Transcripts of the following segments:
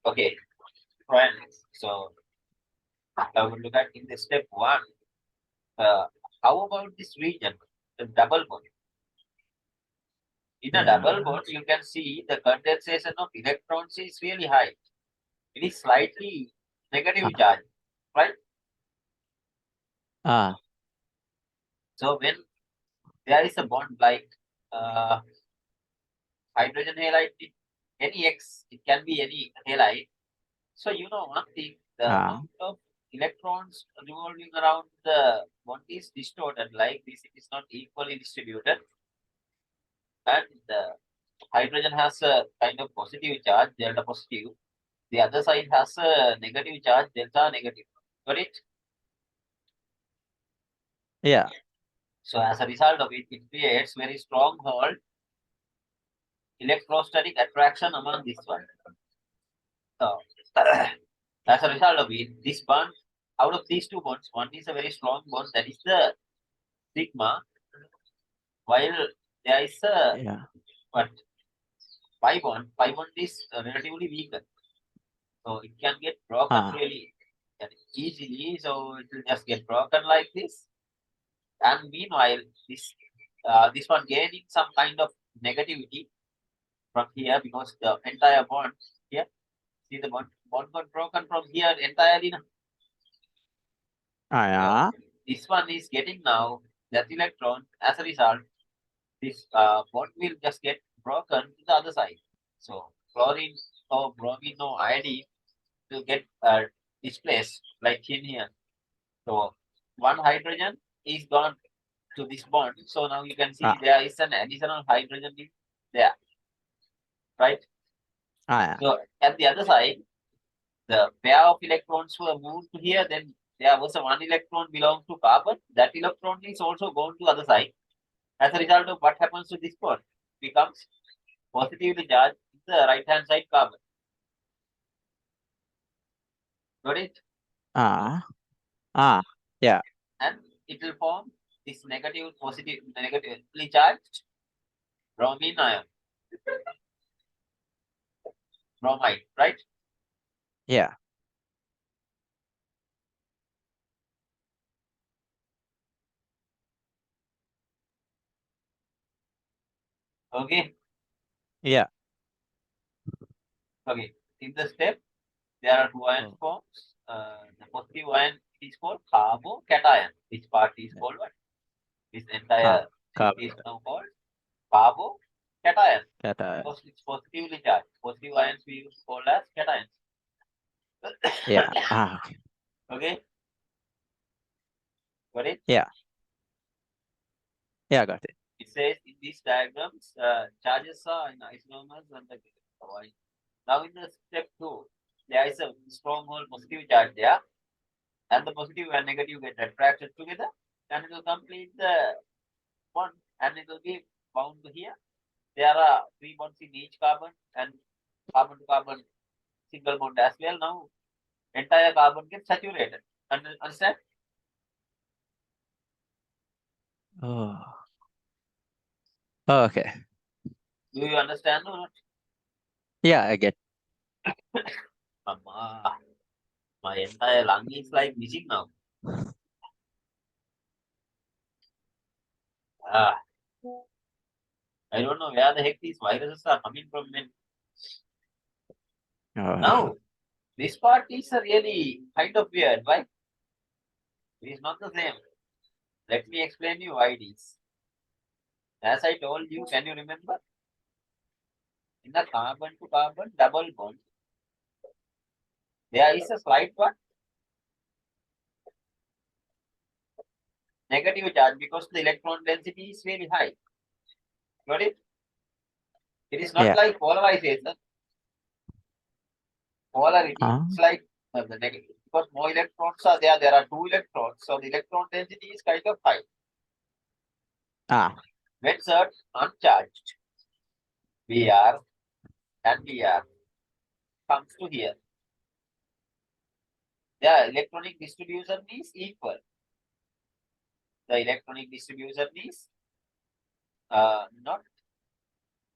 Okay, friends. So I will look at in the step one. Uh, how about this region, the double bond? In a double Yeah. bond, you can see the condensation of electrons is really high. It is slightly negative Ah. charge, right? Ah. So when there is a bond like uh, hydrogen halide, any X, it can be any halide. So you know one thing, the Ah. amount of electrons revolving around the bond is distorted like this. It is not equally distributed, and the hydrogen has a kind of positive charge, delta positive. The other side has a negative charge, delta negative. Got it? Yeah. So as a result of it, it creates very strong hold electrostatic attraction among this one. So as a result of it, this bond, out of these two bonds, one is a very strong bond, that is the sigma, while there is a Yeah. what pi bond is relatively weaker, so it can get broken Ah. really easily. So it will just get broken like this. And meanwhile, this one gaining some kind of negativity from here because the entire bond here, see the bond got broken from here entirely. Ah. So Yeah. this one is getting now that electron. As a result, this bond will just get broken to the other side. So chlorine or bromine or iodine will get displaced like in here. So one hydrogen is gone to this bond. So now you can see Ah. there is an additional hydrogen in there, right? Ah. Yeah. So at the other side, the pair of electrons were moved to here. Then there was a one electron belongs to carbon. That electron is also gone to other side. As a result of what happens to this bond, becomes positively charged in the right hand side carbon. Got it? Ah. Ah. Yeah. And it will form this negative, positive, negatively charged bromine ion, bromide, right? Yeah. Okay. Yeah. Okay. In the step, there are two ion Oh. forms. The positive ion is called carbocation. This part is Yeah. called what? This Ah. entire thing Carbon. is now called carbocation Kata. because it's positively charged. Positive ions we use called as cations. Yeah. Ah. Okay. Okay, got it? Yeah. Yeah. Got it. It says in these diagrams, charges are in isomers and the avoid. Now in the step two, there is a strong hole positive charge there, and the positive and negative get attracted together, and it will complete the bond, and it will be bound to here. There are three bonds in each carbon, and carbon to carbon single bond as well. Now entire carbon gets saturated. Understand? Oh. Okay. Do you understand or not? Yeah. I get. Amma, my entire lung is like missing now. Ah, I don't know where the heck these viruses are coming from. Man. Oh. Now, this part is a really kind of weird. Why? It is not the same. Let me explain you why it is. As I told you, can you remember? In the carbon to carbon double bond, there is a slight one negative charge because the electron density is very high. Got it? It is not Yeah. like polarization. Polarity, Ah. it's like the negative. Because more electrons are there, there are two electrons, so the electron density is kind of high. Ah. When certain uncharged Br and Br comes to here, the electronic distribution is equal. The electronic distribution is not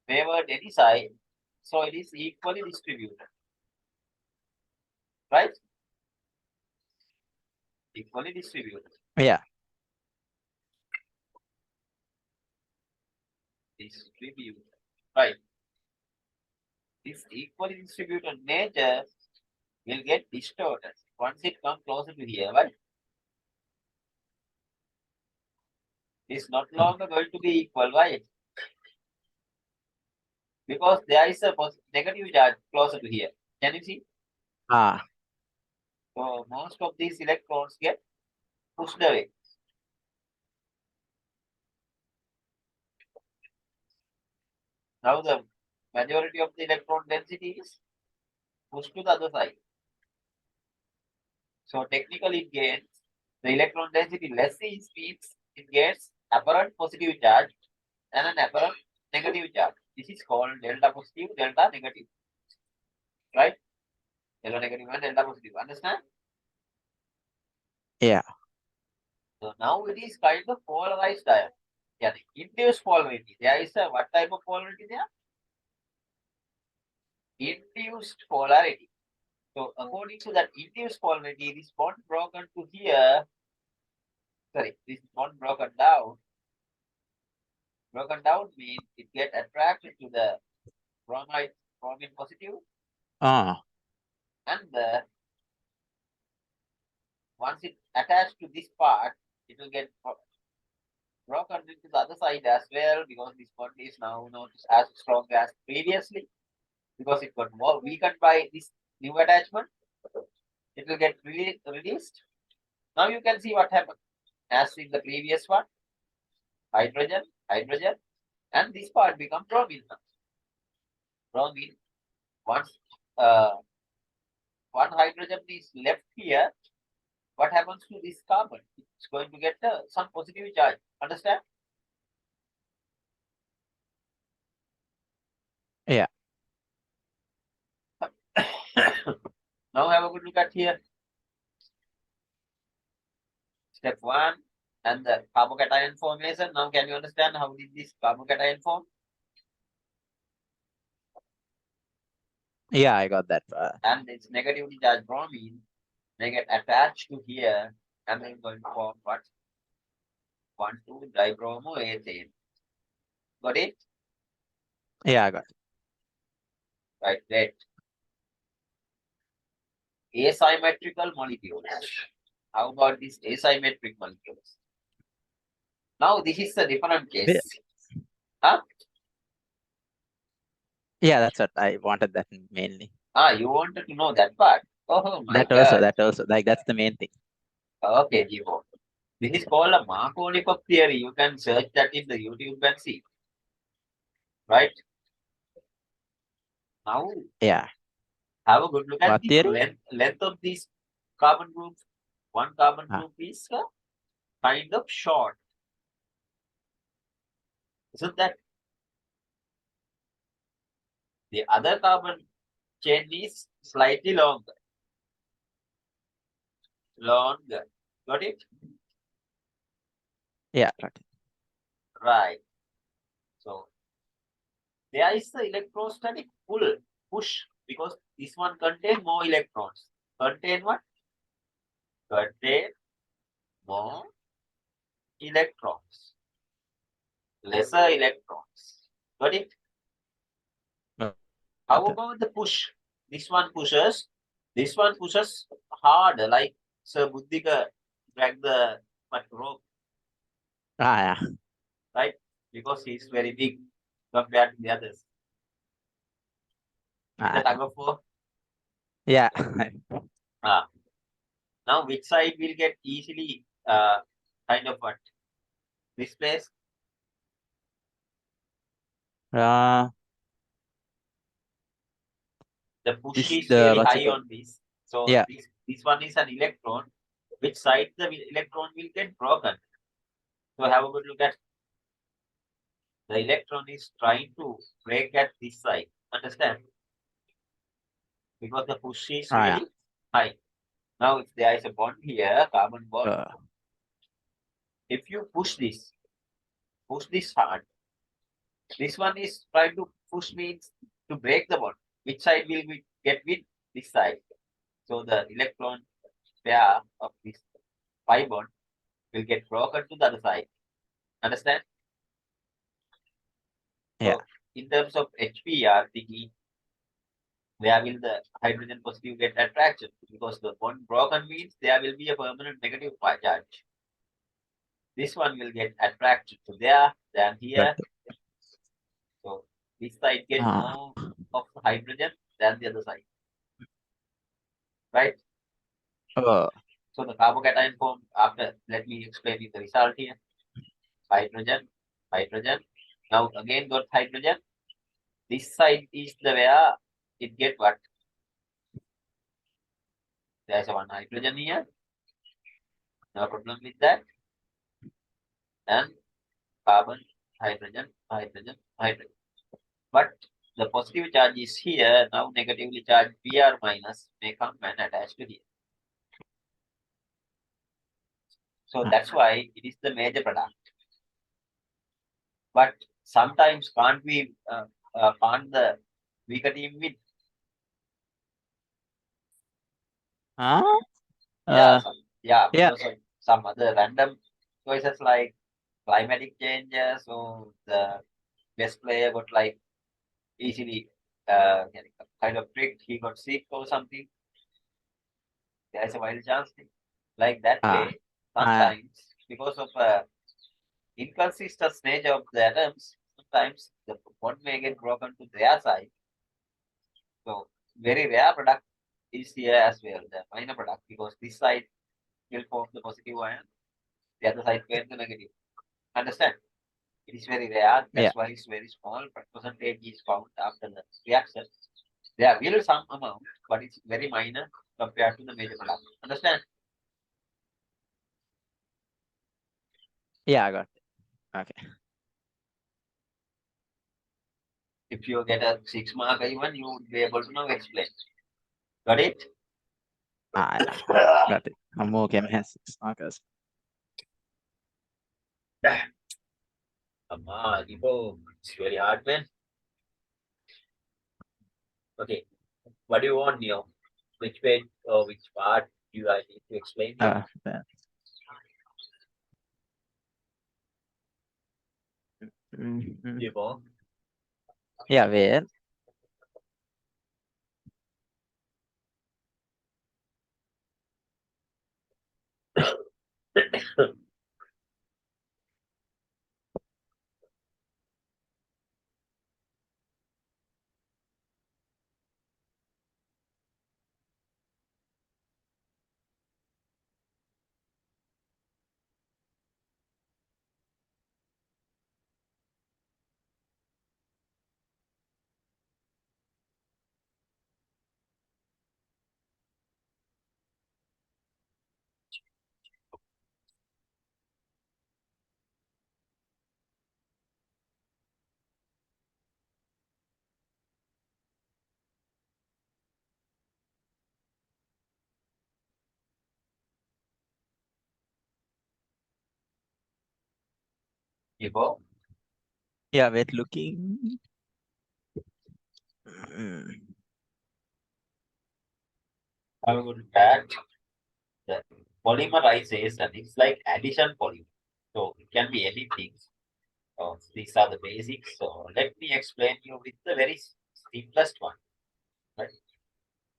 favored any side, so it is equally distributed. right? Equally distributed. Yeah. Distributed, right? This equally distributed nature will get distorted once it comes closer to here, right? It's not longer going to be equal, right? Because there is a negative charge closer to here. Can you see? Ah. So most of these electrons get pushed away. Now the majority of the electron density is pushed to the other side. So technically it gains the electron density less is means it gets apparent positive charge and an apparent negative charge. This is called delta positive, delta negative. Right? Delta negative and delta positive. Understand? Yeah. So now it is kind of polarized ion. Yeah, the induced polarity. There is a what type of polarity there? Induced polarity. So according to that induced polarity, this bond broken to here, sorry, this bond broken down means it get attracted to the bromide, bromine positive, Ah. and once it attached to this part, it will get broken into the other side as well because this bond is now not as strong as previously because it got more weakened by this new attachment. It will get released. Now you can see what happened. As in the previous one, hydrogen, hydrogen, and this part becomes bromine. Bromine. Once one hydrogen is left here, what happens to this carbon? It's going to get some positive charge. Understand? Yeah. Now have a good look at here. Step 1 and the carbocation formation. Now can you understand how did this carbocation form? Yeah, I got that. And it's negatively charged bromine. They get attached to here and then going to form what? 1,2-dibromoethane. Got it? Yeah, I got it. Right, great. Asymmetrical molecules. How about these asymmetric molecules? Now this is a different case. Huh? Yeah, that's what I wanted that mainly. You wanted to know that part? Oh my That God. also, like that's the main thing. Okay, Jivo. This is called a Markovnikov theory. You can search that in the YouTube and see. Right? Now, Yeah. have a good look at What this theory? length of these carbon groups. One carbon Ah. group is kind of short. Isn't that? The other carbon chain is slightly longer. Longer. Got it? Yeah, got it. Right. So there is the electrostatic push because this one contains more electrons. Contain what? Contain more electrons. Lesser electrons. Got it? Got How it. about the push? This one pushes. This one pushes harder, like Sir Buddhika drag the rope, Ah, yeah. right? Because he's very big compared to the others. Is that Ah, tug of war? yeah. Ah. Now, which side will get easily kind of what? This place? Uh, The push this is the really what's it high called? on this. So Yeah. this one is an electron. Which side the electron will get broken? So have a good look at the electron is trying to break at this side. Understand? Because the push is Ah, yeah. really high. Now, if there is a bond here, carbon bond, Uh, if you push this hard, this one is trying to push means to break the bond. Which side will we get with? This side. So the electron pair of this pi bond will get broken to the other side. Understand? Yeah. So in terms of HPR thingy, where will the hydrogen positive get attraction? Because the bond broken means there will be a permanent negative pi charge. This one will get attracted to there, then here. Got So this side gets Ah. more of the hydrogen than the other side. Right? Oh. So the carbocation formed after, let me explain you the result here. Hydrogen, hydrogen. Now again got hydrogen. This side is the where it get what? There's one hydrogen here. No problem with that. And carbon, hydrogen, hydrogen, hydrogen. But the positive charge is here. Now negatively charged Br minus may come and attach to here. So that's why it is the major product. But sometimes can't we can't the weaker team win? Huh? Yeah, Yeah. because of some other random choices like climatic changes, or the best player got like easily kind of tricked, he got sick or something. There's a wild chance thing. Like that Ah. way, Ah. sometimes because of inconsistent nature of the atoms, sometimes the bond may get broken to their side. So very rare product is here as well, the minor product, because this side will form the positive ion, the other side will the negative. Understand? It is very rare. Yeah. That's why it's very small percentage is found after the reaction. There will some amount, but it's very minor compared to the major product. Understand? Yeah, I got it. Okay. If you get a 6 mark even, you would be able to now explain. Got it? Ah, yeah. Got it. More game has 6 markers. It's very hard, man. Okay. What do you want, Neo? Which page or which part do I need to explain you? Then. Neo? Yeah, wait. Neo? Yeah, wait, looking. Mm. I will add the polymerization. It's like addition polymer. So it can be anything. So these are the basics. So let me explain you with the very simplest one. Right?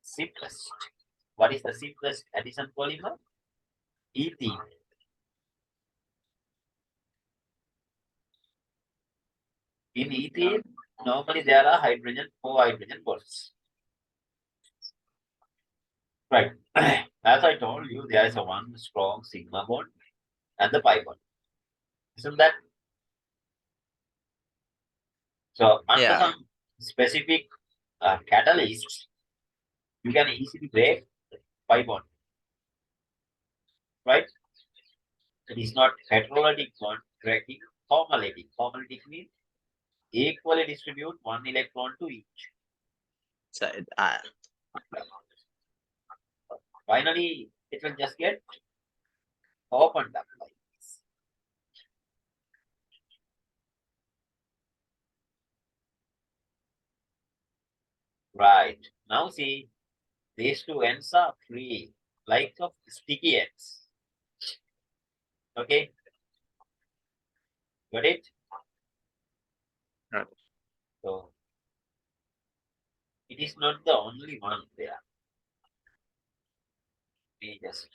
Simplest. What is the simplest addition polymer? Ethene. In ethene, normally there are four hydrogen bonds. Right. As I told you, there is a one strong sigma bond and the pi bond. Isn't that? So under Yeah. some specific catalysts, you can easily break the pi bond. Right? It is not heterolytic bond breaking, homolytic. Homolytic means equally distribute one electron to each. So, Finally, it will just get opened up like this. Right. Now see, These two ends are free, like of sticky ends. Okay, got it? Right. So it is not the only one there. We just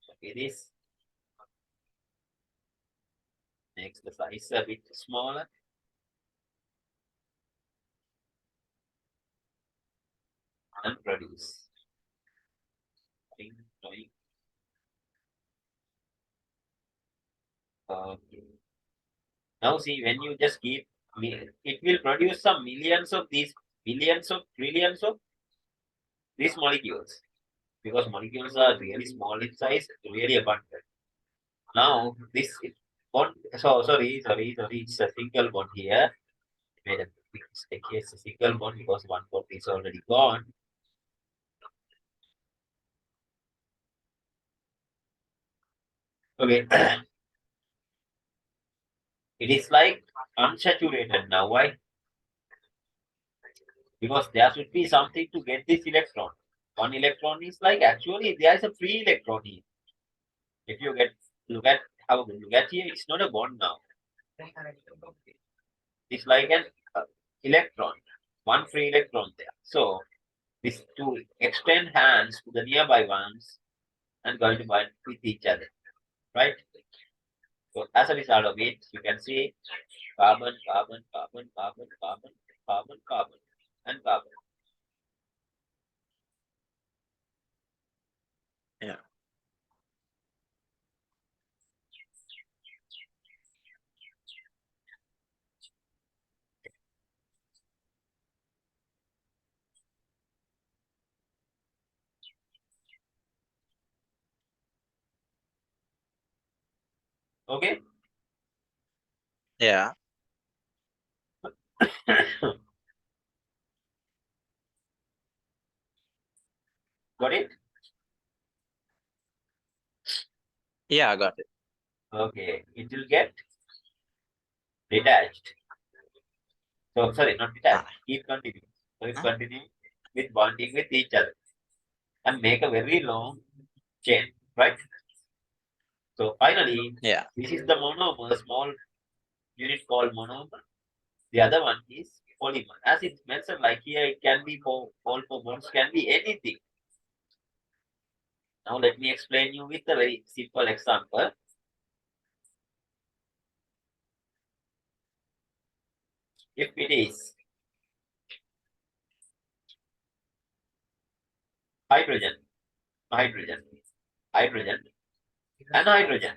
copy this, makes the size a bit smaller. And produce. Ding, doing. Okay. Now see, when you just keep, it will produce some millions of these, billions of trillions of these molecules, because molecules are really small in size, really abundant. Now this bond, sorry, it's a single bond here. Made a big mistake here. It's a single bond because one bond is already gone. Okay. It is like unsaturated now. Why? Because there should be something to get this electron. One electron is like, actually there is a free electron here. If you look at here, it's not a bond now. It's like an electron, one free electron there. So this to extend hands to the nearby ones and going to bind with each other, right? So as a result of it, you can see carbon, carbon, carbon, carbon, carbon, carbon, carbon, and carbon. Yeah. Okay. Yeah. Got it? Yeah, I got it. Okay. It will get detached. So sorry, not detached. Keep continuing. So it's continuing with bonding with each other and make a very long chain, right? So finally, Yeah. this is the monomer, small unit called monomer. The other one is polymer. As it's mentioned, like here, it can be for all for bonds, can be anything. Now let me explain you with a very simple example. If it is hydrogen, hydrogen, hydrogen, and hydrogen.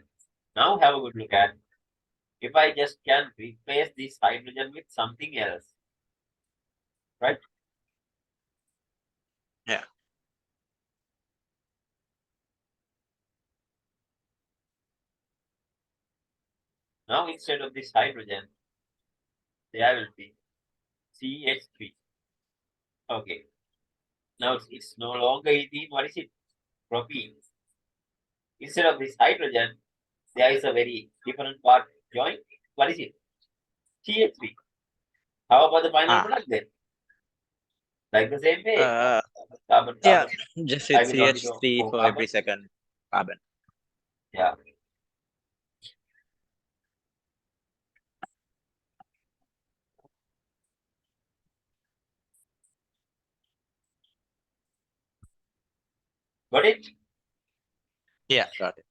Now have a good look at. If I just can replace this hydrogen with something else, right? Yeah. Now instead of this hydrogen, there will be CH3. Okay. Now it's no longer ethene. What is it? Propene. Instead of this hydrogen, there is a very different part joined. What is it? CH3. How about the final product then? Like the same way. Carbon, Yeah, carbon. just I with will only go CH3 for for carbon. every second carbon. Yeah. Got it? Yeah, got it.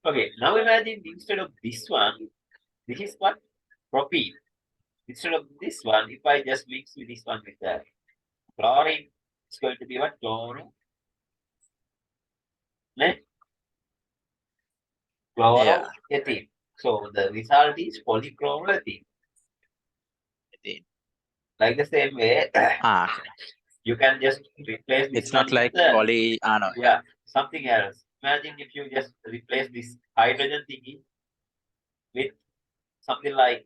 Okay. Now imagine instead of this one, this is what? Propene. Instead of this one, if I just mix with this one with the chlorine, it's going to be what? Chloro. Ne? Yeah. Chloroethene. So the result is polychloroethene. Ethene. Like the same way, Okay. you can just replace this It's one not with like the, poly. No. Yeah. yeah, something else. Imagine if you just replace this hydrogen thingy with something like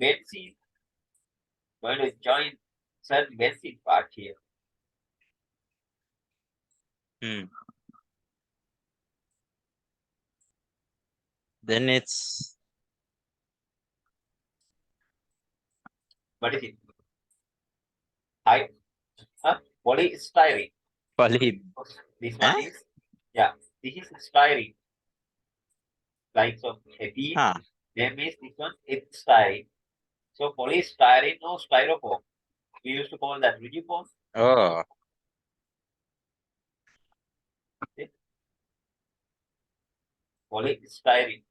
benzene, going to join certain benzene part here. Hmm. Then it's What is it? Polystyrene. Poly. This Huh? one is, yeah, this is styrene. Like so, ethene. Ah. Name is this one, it's styrene. So polystyrene or styrofoam. We used to call that rigifoam. Oh. Polystyrene.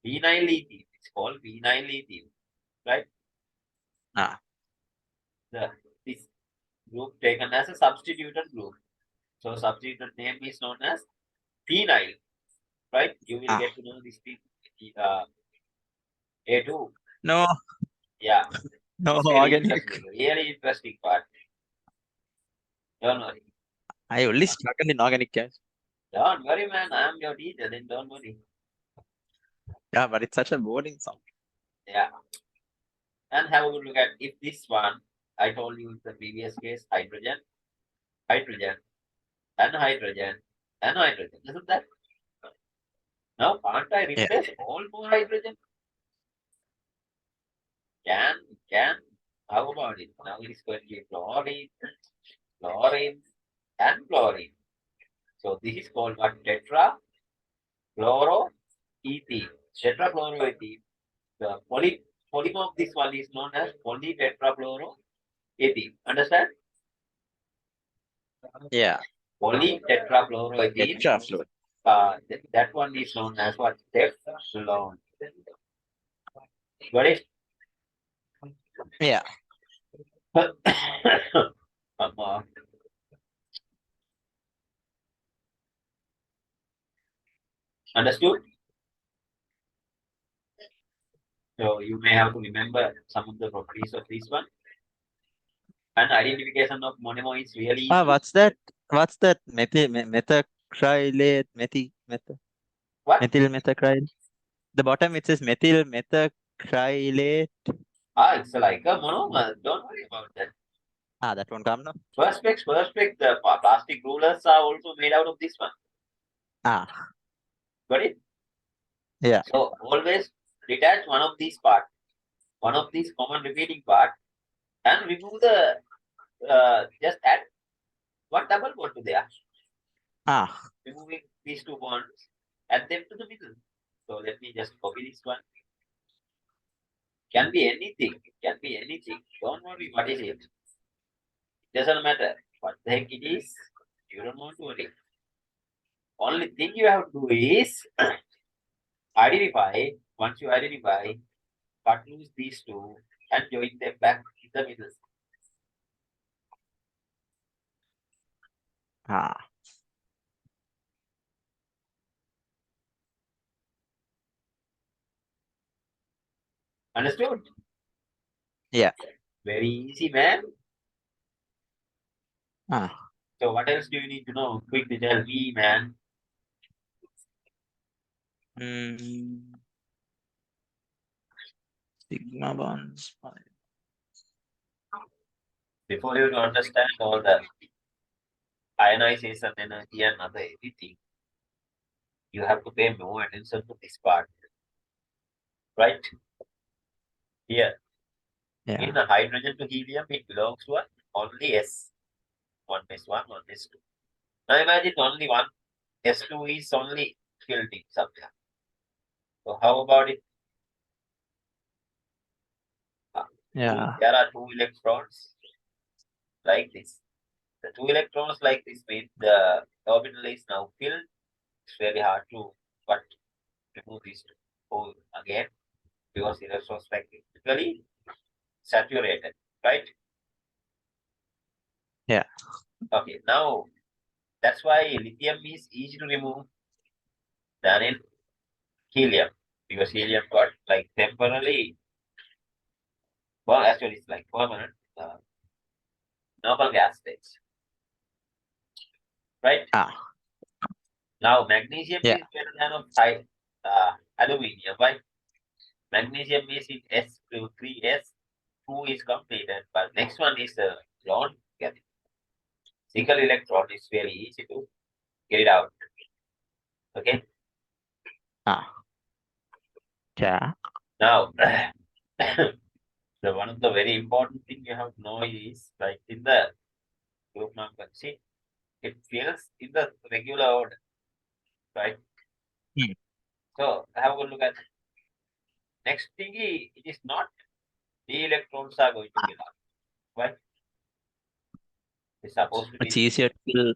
Phenylethyl. It's called phenylethyl, right? Ah. This group taken as a substituted group. So substituted name is known as phenyl, right? You will Ah. get to know this thing. A2. No. Yeah, No it's very organic. interesting. Really interesting part. Don't worry. I only struggle in organic chemistry. Don't worry, man. I'm your teacher. Then don't worry. Yeah, but it's such a boring song. Yeah. And have a good look at if this one, I told you in the previous case, hydrogen, hydrogen, and hydrogen, and hydrogen. Isn't that? Now, can't I Yeah. replace all four hydrogen? Can. How about it? Now it is going to be chlorine, chlorine, and chlorine. So this is called what? Tetrachloroethene. Tetrachloroethene. The polymer of this one is known as polytetrachloroethene. Understand? Yeah. Polytetrachloroethene. Extra fluid. That one is known as what? Teflon. Got it? Yeah. Understood? So you may have to remember some of the properties of this one. And identification of monomer is really easy. Ah, what's that? What's that? Methacrylate, What? methyl methacrylate. The bottom it says methyl methacrylate. It's like a monomer. Don't worry about that. Ah, that won't come now. First specs, the plastic rulers are also made out of this one. Ah. Got it? Yeah. So always detach one of these parts, one of these common repeating part, and remove the just add one double bond to there. Ah. Removing these two bonds, add them to the middle. So let me just copy this one. Can be anything. It can be anything. Don't worry what is it. Doesn't matter what the heck it is. You don't want to worry. Only thing you have to do is identify. Once you identify, cut loose these two and join them back in the middle. Ah. Understood? Yeah. Very easy, man. Ah. So what else do you need to know? Quickly tell me, man. Sigma bonds. Before you understand all the ionization energy and other everything, you have to pay more attention to this part. Right? Here. Yeah. In the hydrogen to helium, it belongs to only S. One S1, one S2. Now imagine only one S2 is only filled in somewhere. So how about it? Yeah. There are two electrons like this. The two electrons like this means the orbital is now filled. It's very hard to remove these two. Oh, again, because electrons like typically saturated, right? Yeah. Okay, now that's why lithium is easy to remove than in helium, because helium got like temporarily, well, actually it's like permanent noble gas states, right? Ah. Now magnesium Yeah. is better than of aluminium, right? Magnesium is in S3S, 2 is completed, but next one is the lone single electron is very easy to get it out. Okay. Ah. Yeah. Now, the one of the very important thing you have to know is like in the Group number. See, it fills in the regular order, right? Hmm. So have a good look at next thing. It is not the electrons are going to fill up, right? It's supposed to It's be easier to fill.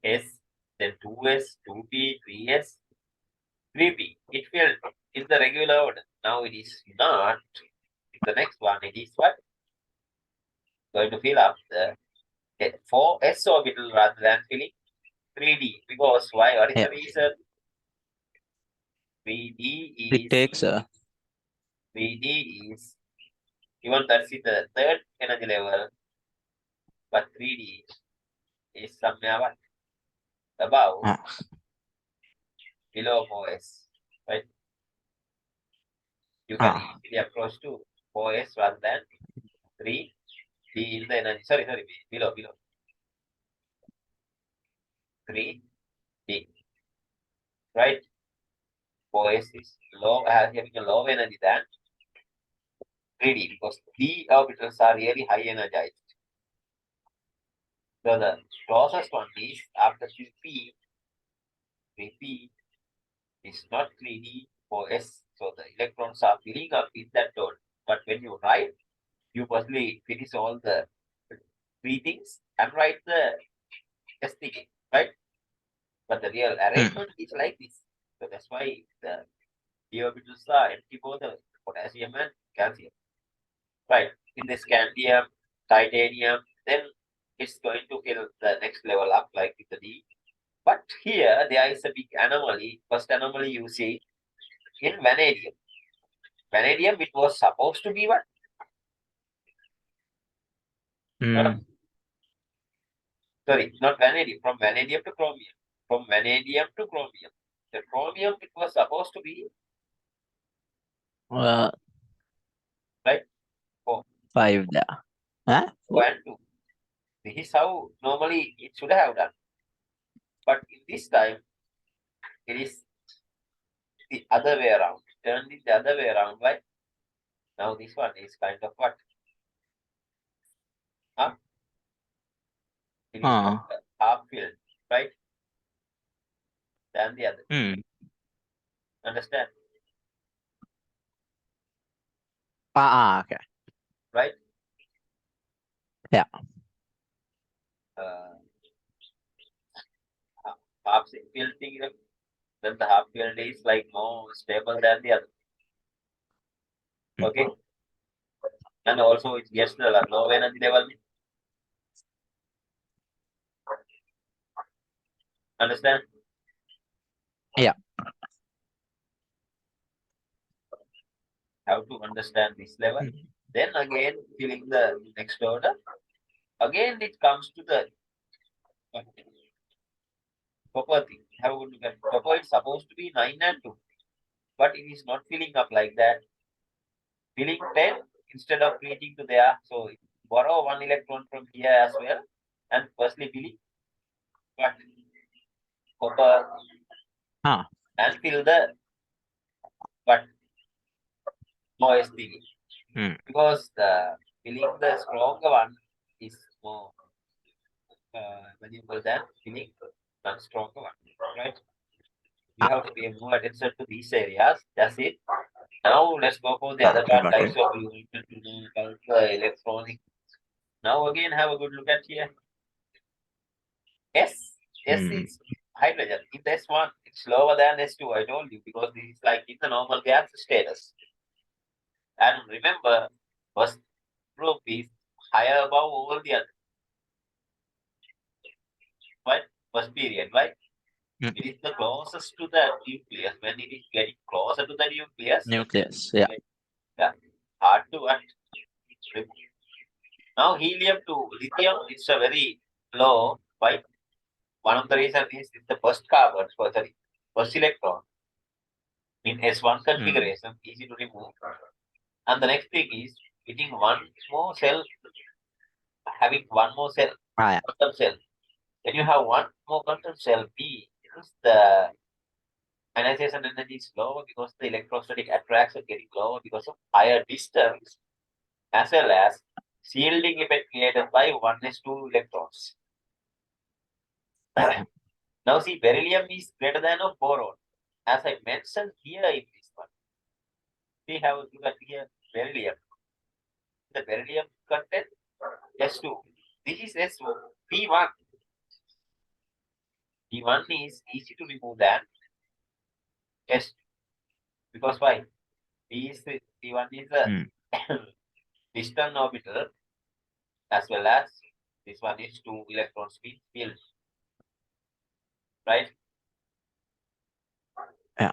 S, then 2S, 2P, 3S, 3P. It filled in the regular order. Now it is not. The next one, it is what? Going to fill up the 4S orbital rather than filling 3D. Because why? What is Yeah. the reason? 3D It is takes 3D is even that's in the third energy level, but 3D is somewhere what? Above, below 4S, right? You can easily approach to 4S rather than 3D in the energy. Sorry, below 3D, right? 4S is low, having a low energy than 3D because D orbitals are really high energized. So the closest one is after 3P, 3P is not 3D, 4S. So the electrons are filling up in that node. But when you write, you firstly finish all the three things and write the S thing, right? But the real arrangement is like this. So that's why the d orbitals are empty for the potassium and calcium. Right. In the scandium, titanium, then it's going to fill the next level up like with the D. But here there is a big anomaly. First anomaly you see in vanadium. Vanadium, it was supposed to be what? Sorry, not vanadium. From vanadium to chromium. From vanadium to chromium. The chromium, it was supposed to be right. 5 there. Huh? 1, 2. This is how normally it should have done. But in this time, it is the other way around. Turned it the other way around. Why? Now this one is kind of what? Huh? It is half filled, right? Than the other. Understand? Okay. Right? Yeah. Half filled thing, then the half filled is like more stable than the other. Okay? And also it gets the low energy level. Understand? Yeah. Have to understand this level. Then again, filling the next order. Again, it comes to the copper thing. Have a good look at copper. It's supposed to be 9 and 2, but it is not filling up like that. Filling 10 instead of reaching to there. So borrow one electron from here as well, and firstly filling but copper and fill the but lowest thing. Because the filling the stronger one is more valuable than filling one stronger one, right? You have to pay more attention to these areas. That's it. Now let's go for the other part, types of you need to know about the electronic. Now again have a good look at here. S is hydrogen. In S1, it's lower than S2, I told you, because this is like in the normal gas status. And remember, first group is higher above all the other. Right? First period, right? It is the closest to the nucleus. When it is getting closer to the nucleus, yeah, hard to remove. Now helium to lithium is a very low. Why? One of the reasons is the first carbon, sorry, first electron in S1 configuration, easy to remove. And the next thing is getting one more cell, having one more cell, quantum cell. When you have one more quantum cell, B, the ionization energy is lower because the electrostatic attraction getting lower because of higher distance, as well as shielding effect created by 1s2 electrons. Now see, beryllium is greater than of boron. As I mentioned here in this one, we have to look at here beryllium. The beryllium content S2. This is S2. P1. P1 is easy to remove than S2. Because why? P1 is a piston orbital as well as this one is 2 electrons being filled. Right? Yeah.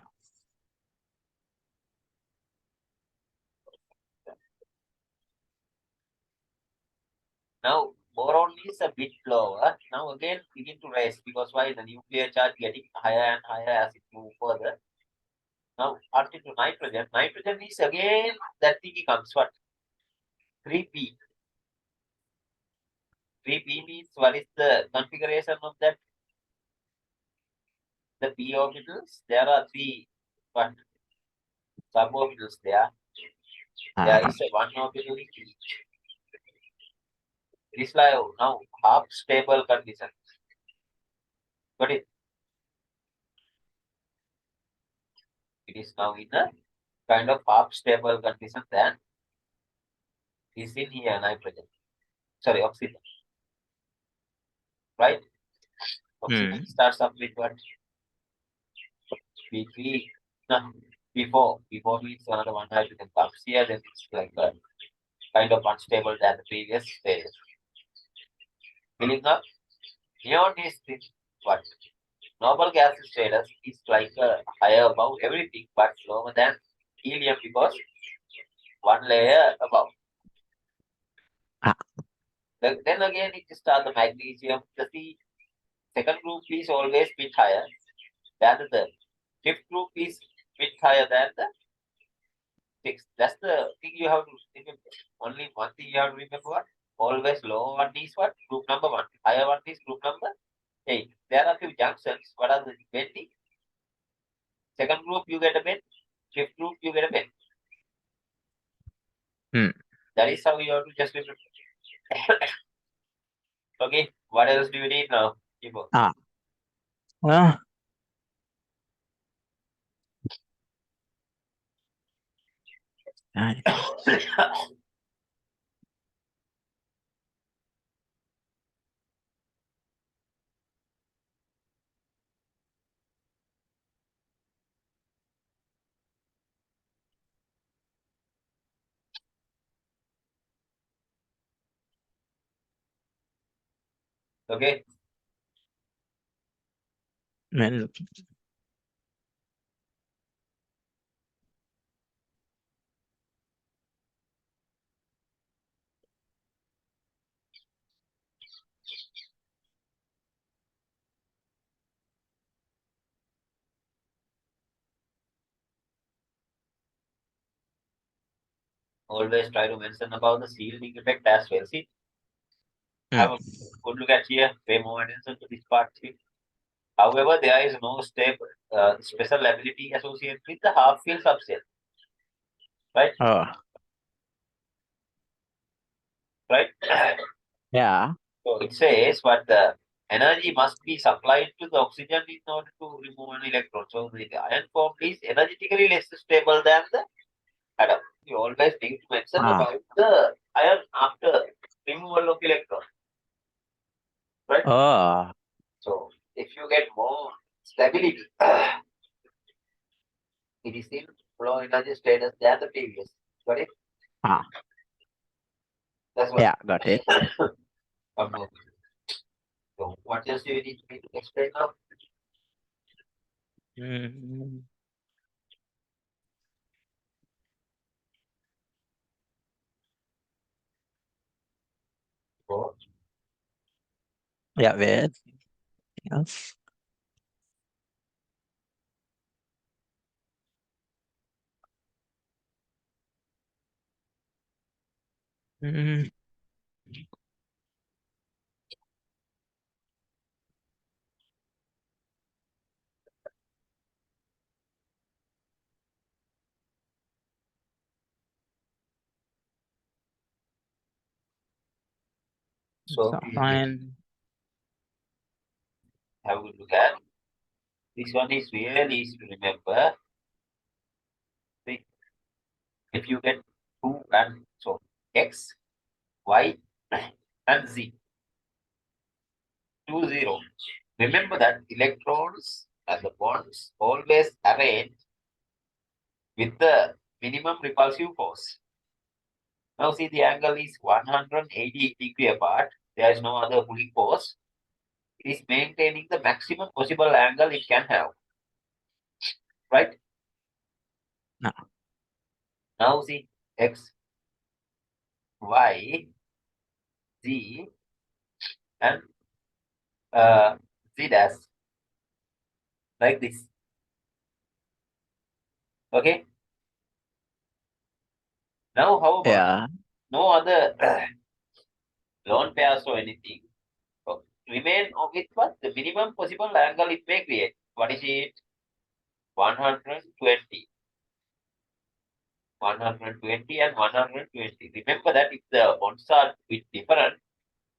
Now boron is a bit lower. Now again begin to rise because why? The nuclear charge getting higher and higher as it moves further. Now until to nitrogen. Nitrogen is again that thing comes what? 3p. 3p means what is the configuration of that? The p orbitals. There are 3 what? Suborbitals there. There is a 1 orbital in each. It is like now half stable condition. Got it? It is now in a kind of half stable condition than is in here nitrogen. Sorry, oxygen. Right? Oxygen starts up with what? P3. No, P4 means another one hydrogen comes here, then it's like a kind of unstable than the previous stage. Filling up. Neon is this what? Noble gas status is like higher above everything but lower than helium because one layer above. Then again it starts the magnesium. The second group is always bit higher than the third. Fifth group is bit higher than the sixth. That's the thing you have to remember. Only one thing you have to remember what? Always lower one is what? Group number 1. Higher one is group number 8. There are few junctions. What are the bending? Second group you get a bend. Fifth group you get a bend. That is how you have to just remember. Okay, what else do you need now? Kibo? Okay. Well, Always try to mention about the shielding effect as well. See, have a good look at here. Pay more attention to this part. See. However, there is no special ability associated with the half field subshell. Right? Right? Yeah. So it says, but the energy must be supplied to the oxygen in order to remove an electron. So the ion form is energetically less stable than the atom. You always need to mention about the ion after removal of electron. Right? So if you get more stability, it is in low energy status than the previous. Got it? That's what. Yeah, got it. So what else do you need me to explain now? So, Yeah, well, else. So fine. have a look at this one is really easy to remember. See, if you get 2 and so x, y, and z, 2, 0. Remember that electrons and the bonds always arrange with the minimum repulsive force. Now see the angle is 180 degree apart. There is no other pulling force. It is maintaining the maximum possible angle it can have. Right? No. Now see x, y, z, and z dash. Like this. Okay? Now how about Yeah. no other lone pairs or anything? So, remain with what? The minimum possible angle it may create. What is it? 120. 120 and 120. Remember that if the bonds are bit different,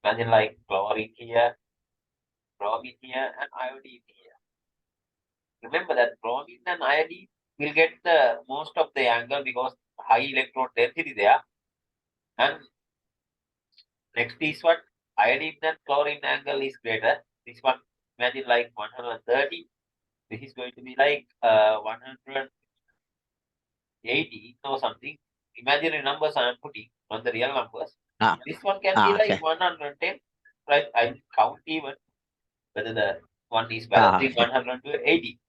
imagine like chlorine here, bromine here, and iodine here. Remember that bromine and iodine will get the most of the angle because high electron density there. And next is what? Iodine and chlorine angle is greater. This one, imagine like 130. This is going to be like 180 or something. Imaginary numbers I am putting on the real numbers. Ah. This one can be like Okay. 110, right? I count even whether the one is Ah, balancing okay. 180.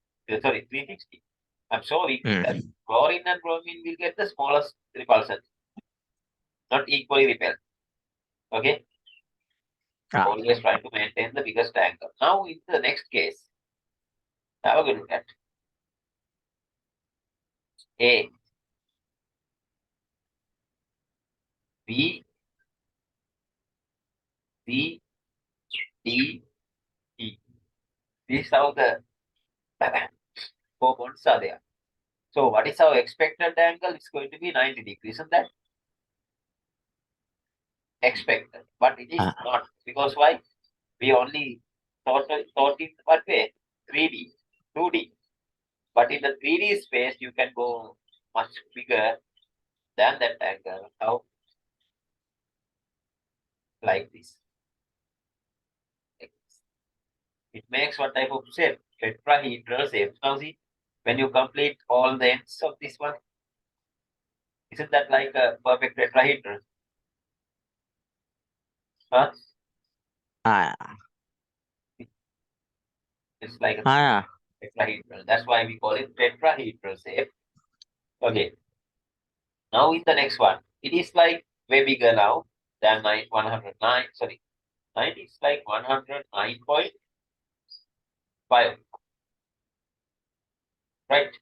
Sorry, 360. I'm showing that chlorine and bromine will get the smallest repulsion, not equally repelled. Okay? Ah. Always try to maintain the biggest angle. Now, in the next case, have a good look at A, B, C, D, E. This is how the 4 bonds are there. So what is our expected angle? It's going to be 90 degrees, isn't that? Expected. But it is not. Because why? We only thought in what way? 3D, 2D. But in the 3D space, you can go much bigger than that angle. How? Like this. It makes what type of shape? Tetrahedral shape. Now see, when you complete all the ends of this one, isn't that like a perfect tetrahedron? Huh? Ah. It's like a Ah. tetrahedral. That's why we call it tetrahedral shape. Okay. Now in the next one, it is like way bigger now than 109. Sorry, 9 is like 109.5. Right?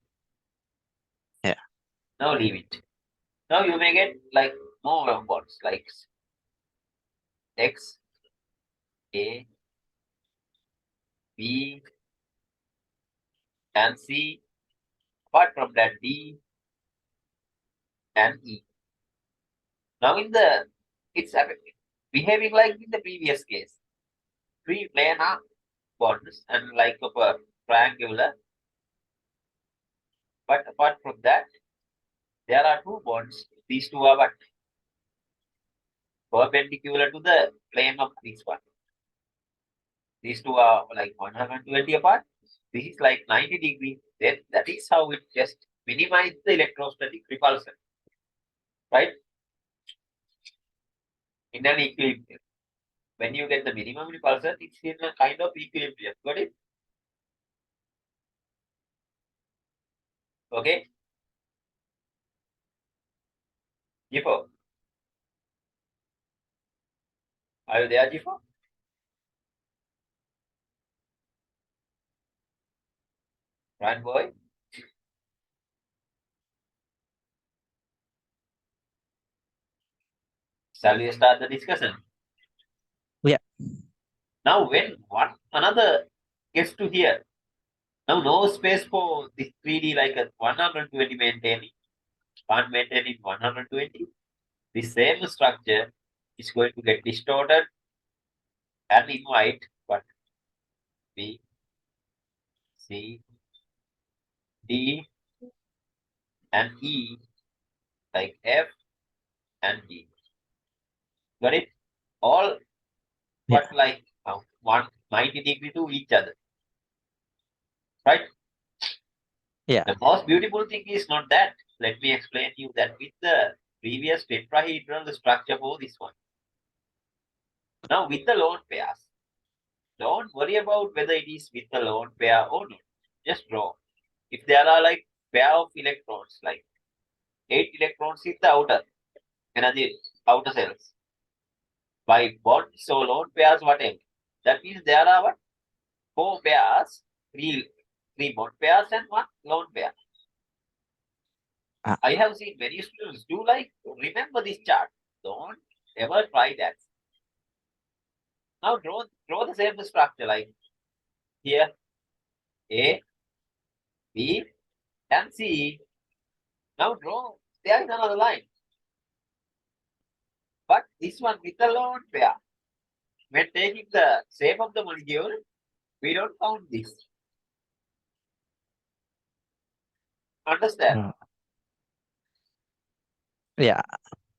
Yeah. Now leave it. Now you may get like more numbers like X, A, B, and C. Apart from that, D and E. Now in the it's behaving like in the previous case. 3 planar bonds and like of a triangular. But apart from that, there are 2 bonds. These 2 are what? Perpendicular to the plane of this one. These 2 are like 120 apart. This is like 90 degrees. Then that is how it just minimizes the electrostatic repulsion. Right? In an equilibrium. When you get the minimum repulsion, it's in a kind of equilibrium. Got it? Okay? Jifo. Are you there, Jifo? Run, boy. Shall we start the discussion? Yeah. Now, when one another gets to here, now no space for this 3D like a 120 maintaining. Can't maintain it 120. The same structure is going to get distorted and invite what? B, C, D, and E, like F and G. Got it? All Yeah. but like 190 degree to each other. Right? Yeah. The most beautiful thing is not that. Let me explain to you that with the previous tetrahedral structure for this one. Now with the lone pairs, don't worry about whether it is with the lone pair or not. Just draw. If there are like pair of electrons, like 8 electrons in the outer energy, outer cells, by bonds or lone pairs, whatever. That means there are what? 4 pairs, three bond pairs and 1 lone pair. Ah. I have seen many students do like remember this chart. Don't ever try that. Now draw the same structure like here A, B, and C. Now draw there is another line. But this one with the lone pair. When taking the shape of the molecule, we don't count this. Understand? Yeah.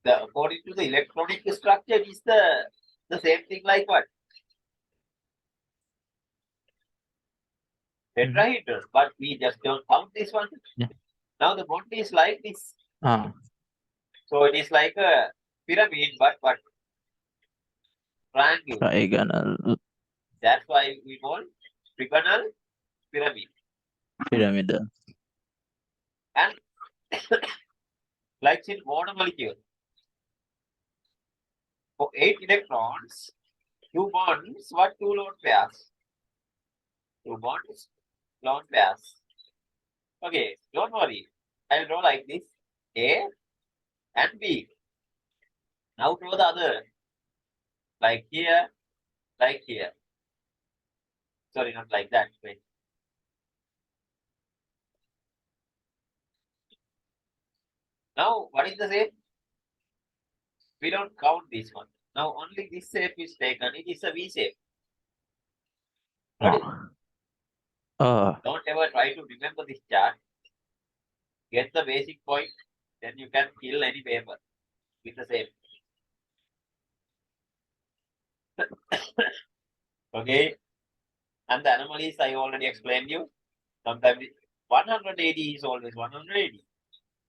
According to the electronic structure, it is the same thing like what? Tetrahedral, but we just don't count this one. Yeah. Now the bond is like this. Ah. So it is like a pyramid, but what? Triangle. Trigonal. That's why we call trigonal pyramid. Pyramidal. And like in water molecule, for 8 electrons, 2 bonds, what 2 lone pairs? 2 bonds, lone pairs. Okay, don't worry. I'll draw like this. A and B. Now draw the other. Like here, like here. Sorry, not like that. Wait. Now, what is the shape? We don't count this one. Now, only this shape is taken. It is a V shape. Got it? Oh. Don't ever try to remember this chart. Get the basic point, then you can kill any paper with the same. Okay. And the anomalies I already explained you. Sometimes 180 is always 180.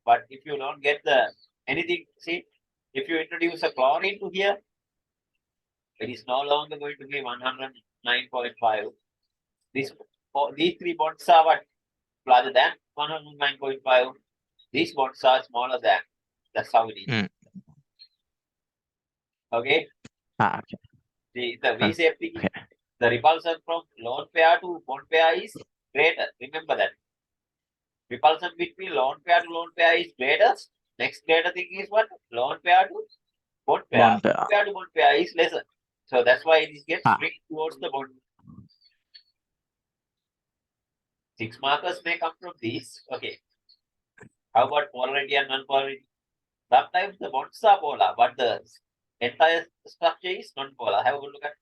But if you don't get the anything, see, if you introduce a chlorine to here, it is no longer going to be 109.5. These 3 bonds are what? Larger than 109.5. These bonds are smaller than. That's how it is. Okay? Okay. The V shape thing, the repulsion from lone pair to bond pair is greater. Remember that. Repulsion between lone pair to lone pair is greatest. Next greater thing is what? Lone pair to bond pair. Bond pair. Bond pair to bond pair is lesser. So that's why it gets strict towards the bond. 6 markers may come from these. Okay. How about polarity and non-polarity? Sometimes the bonds are polar, but the entire structure is non-polar. Have a good look at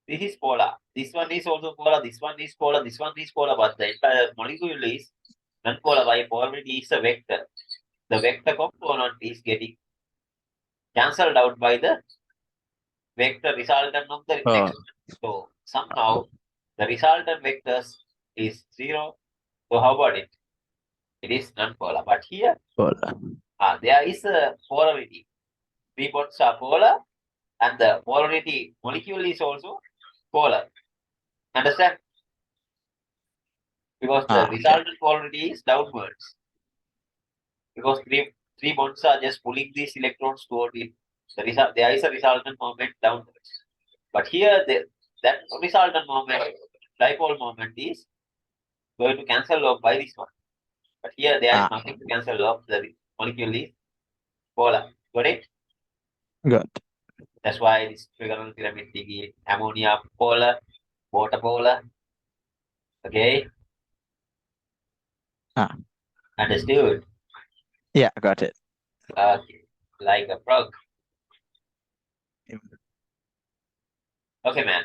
this is polar. This one is also polar. This one is polar. This one is polar. But the entire molecule is non-polar. By polarity is a vector. The vector component is getting cancelled out by the vector resultant of the next. So somehow the resultant vectors is 0. So how about it? It is non-polar. But here there is a polarity. 3 bonds are polar, and the polarity molecule is also polar. Understand? Because the resultant polarity is downwards. Because three bonds are just pulling these electrons toward it. There is a resultant moment downwards. But here that resultant moment, dipole moment, is going to cancel off by this one. But here there is nothing to cancel off. The molecule is polar. Got it? Good. That's why this trigonal pyramid thingy, ammonia polar, water polar. Okay. Understood? Yeah, got it. Okay. Like a frog. Okay, man.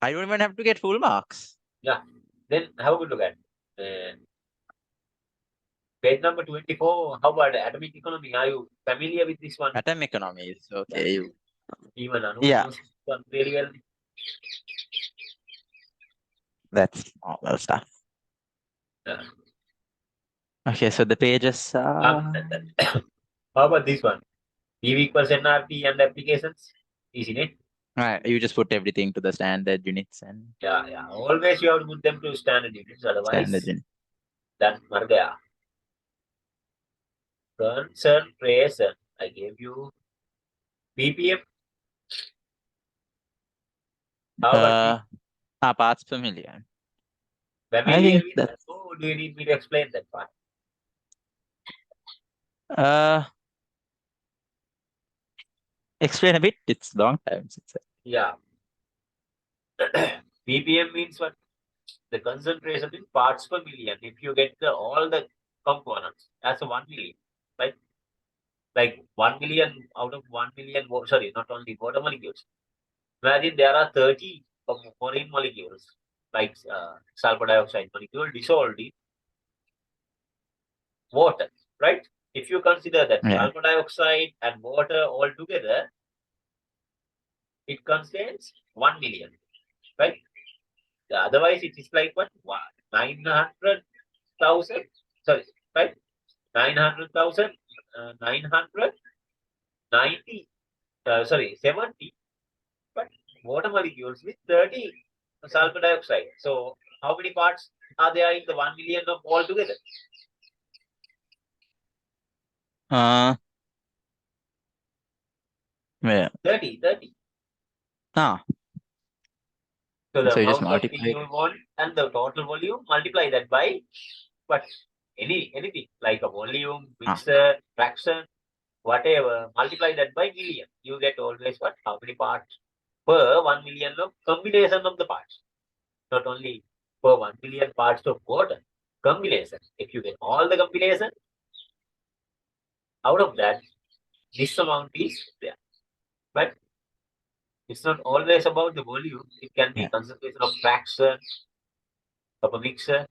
I don't even have to get full marks. Yeah. Then have a good look at page number 24. How about atomic economy? Are you familiar with this one? Atom economy is okay. Even Anu Yeah. knows this one very well. That's normal stuff. Yeah. Okay, so the pages are How about this one? PV equals NRT and applications. Easy, right? right. You just put everything to the standard units and Yeah. Always you have to put them to standard units. Otherwise, standard unit. that Margaya. Concentration. I gave you ppm. How about Parts per million. I familiar think with that that? Oh, do you need me to explain that part? explain a bit. It's long time since. Yeah. ppm means what? The concentration in parts per million. If you get all the components, that's a 1 million, right? Like 1 million out of 1 million, sorry, not only water molecules. Imagine there are 30 of foreign molecules, like sulfur dioxide molecule dissolved in water, right? If you consider that Yeah. sulfur dioxide and water all together, it contains 1 million, right? Otherwise, it is like what? 900,000, sorry, right? 900,000, 990, sorry, 70, but water molecules with 30 sulfur dioxide. So, how many parts are there in the 1 million of all together? Yeah. 30. Ah, So, the so you just amount of thing multiply. you want and the total volume, multiply that by what? Anything like a volume, mixture, fraction, whatever, multiply that by million. You get always what? How many parts per 1 million of combination of the parts. Not only per 1 million parts of water, combination. If you get all the combination, out of that, this amount is there. But it's not always about the volume. It can be Yeah. concentration of fraction of a mixer.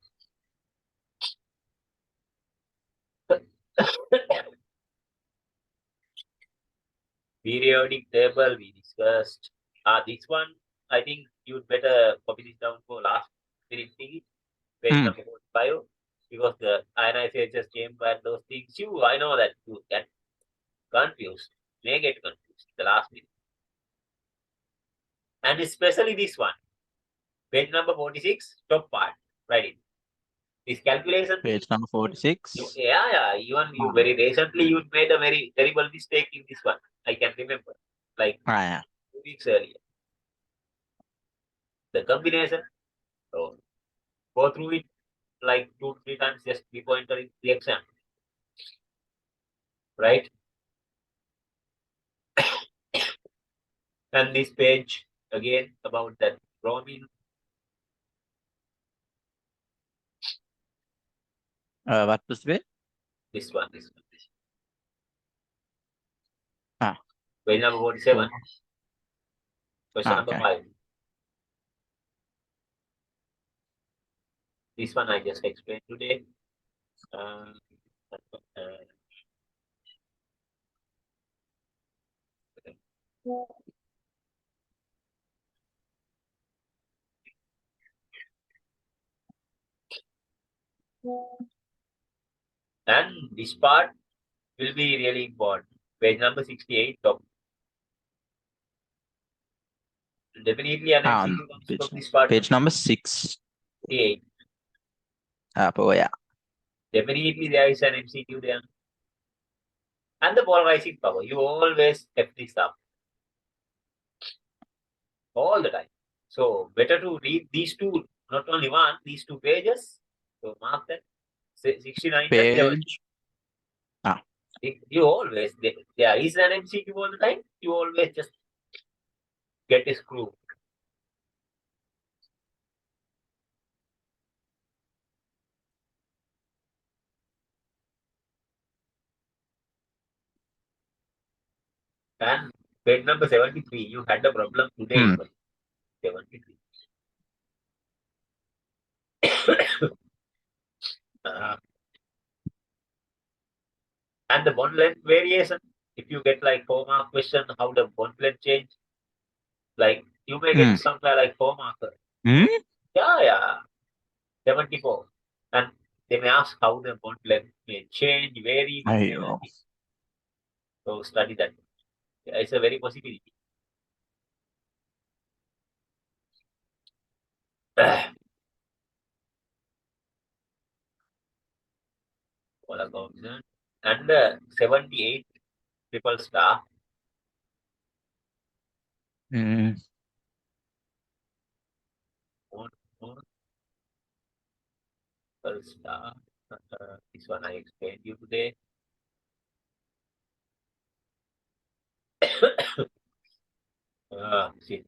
Periodic table we discussed. This one, I think you'd better copy this down for last minute thingy, page number 45, because the ionization chamber and those things, I know that you get confused, may get confused the last minute. And especially this one, page number 46, top part, right in. This calculation. Page number 46. Yeah. Even you very recently you made a very terrible mistake in this one. I can remember. Like 2 weeks earlier. The combination. So go through it like 2-3 times just before entering the exam. Right? And this page again about that bromine. What was the way? This one. Ah. Page number 47. Question number Okay. 5. This one I just explained today. And this part will be really important. Page number 68. Top. Definitely an MCQ comes from this part. Page number 68. Oh, yeah. Definitely there is an MCQ there. And the polarizing power. You always have this up. All the time. So better to read these two, not only one, these 2 pages. So mark that. 69 page. and 70. You always, there is an MCQ all the time. You always just get a screw. And page number 73, you had a problem today. 73. And the bond length variation, if you get like 4-mark question, how the bond length change, like you may get somewhere like 4 marker. Yeah, 74. And they may ask how the bond length may change, vary with energy. So study that. It's a very possibility. And 78 triple star. Triple star. This one I explained you today. See.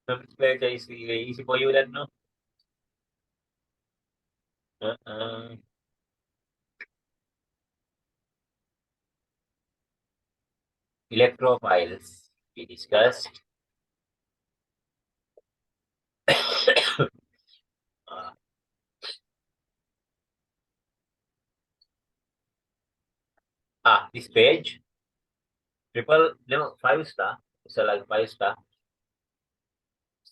Nomenclature is very easy for you then, no? Electrophiles we discussed. This page, 5 star. It's like 5 star.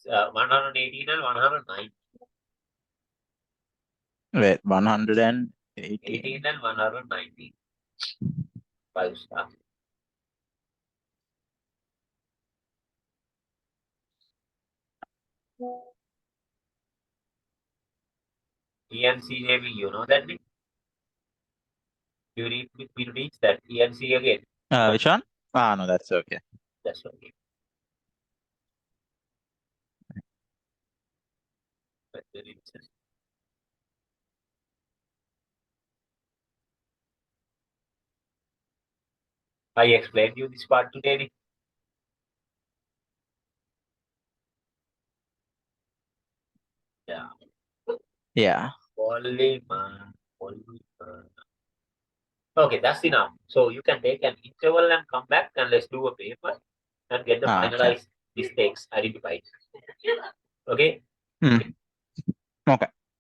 118 and 109. Wait, 118 and 119. 5 star. EMC naming, you know that name? You need me to reach that EMC again. Which one? No, that's okay. That's okay. I explained you this part today. Yeah. Yeah. Polymer. Okay, that's enough. So you can take an interval and come back and let's do a paper and get the finalized mistakes identified. Okay? Okay.